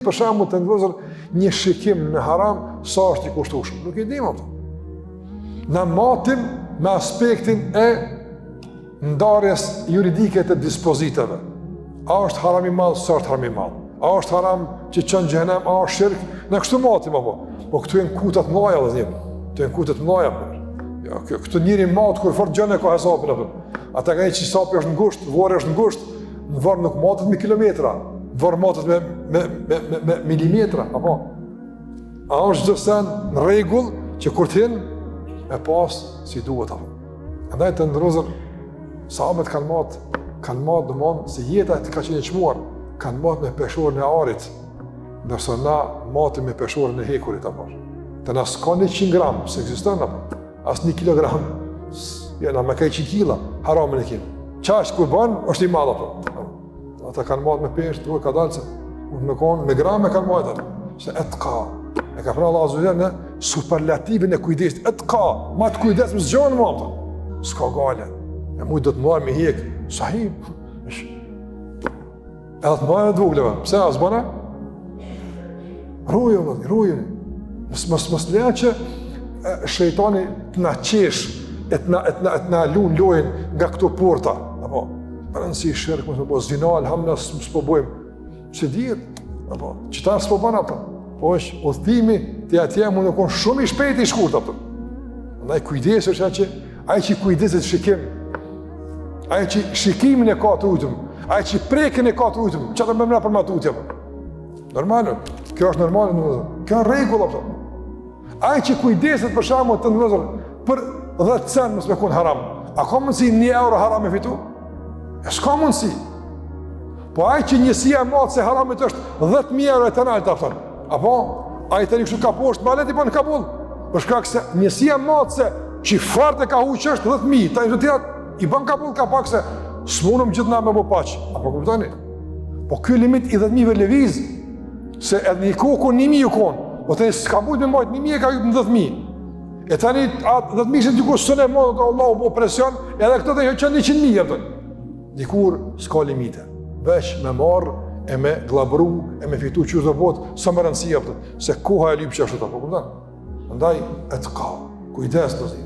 Për shembull të ndërozur një shikim në haram, sa është i kushtueshëm. Nuk e dim atë. Na matim me aspektin e ndarjes juridike të dispozitave. A është haram i madh, sa është haram i madh? A është haram që çon xhenem, a është shirk? Na kështu matim apo? Po këtu janë kuta të mëdha vëllazër. Këtu janë kuta të mëdha. Ja, këtu njëri mat kur fort gjëne ka hesapin apo. Ata kanë që sapi është ngushtë, vorri është ngushtë, në varr nuk matet me kilometra. Vorr matet me milimetra, apo? A është çdo sen në rregull që kur të hin e pas si duhet apo? Andaj të ndrozur sahabët kanë marrë domon se jeta të ka qenë e çmuar, kanë marrë me peshorën e arit, ndërsa na matim me peshorën e hekurit apo. Të na s'ka 100 gram, se ekziston apo? As 1 kilogram. Ja na më ka 100 kg, haramun e kim. Çash kur bën është i madh apo? Ata kanë marrë me peshë, duhet ka dalë se me konë, me grame kanë marrë atë. Se etka, e ka pra Allah Azuzel në superlativin e kujdesit. Etka, ma të kujdes më zgjonë më ato. S'ka gale. E mujtë do të marrë me hek. Sahib. Edhe të marrë e dvugleve. Pse, a zbana? Ruju. Mos leja që shejtani të na qesh, e të na lun lojën nga këto porta. Apo? Përën si shirk, mësë po zina, alhamna, s'po bojmë. Se dhjetë, apo, qëtarë s'po banë, apo. Po është, udhëtimi të atje mund të konë shumë i shpejt i shkurt, apo. Ndaj kujdesë është që, ai që kujdeset shikim, ai që shikimin e ka të ujtëm, ai që prekin e ka të ujtëm, që të mëmëna për matutja, apo. Normalë, kjo është normalë, kjo është regull, apo. Ai që kujdeset për shamu të nëzër, për 10 cent mësë me konë haram, a ka mundësi 1 euro haram e fitu? E s'ka mundësi. Po ai që njësia matë se haramit është 10.000 euro e të naltë, apëton. Apo, ai të një kështu ka poshtë, ma leti po në Kabull. Për shkak se njësia matë se që fartë e ka hu që është 10.000, ta një të tjerat, i ban Kabull ka pak se s'munëm gjithë na me bo paqë. Apo kuptoni? Po kjo limit i 10.000 leviz, se edhe një kohë 1.000 ju konë, po të një s'ka mujtë me majtë 1.000 e ka ju në 10.000. E tani 10.000 që në dikush sëne modë, ka Allah u bo presion, edhe këto të një qënë 100.000, apëton. Dikur s'ka limite, veç me marrë, e me glabru, e me fitu qërë dhe botë, sa më rëndësia pëtë, se koha e lypë që ashtu të po këmëtan. Ndaj, e të ka, kujdes të zi,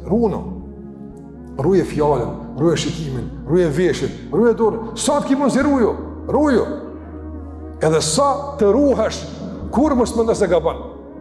ruje fjallën, ruje shikimin, ruje veshin, ruje dorën, sa të ki mund si rujo, edhe sa të ruhesh, kur mështë më ndës e gaban.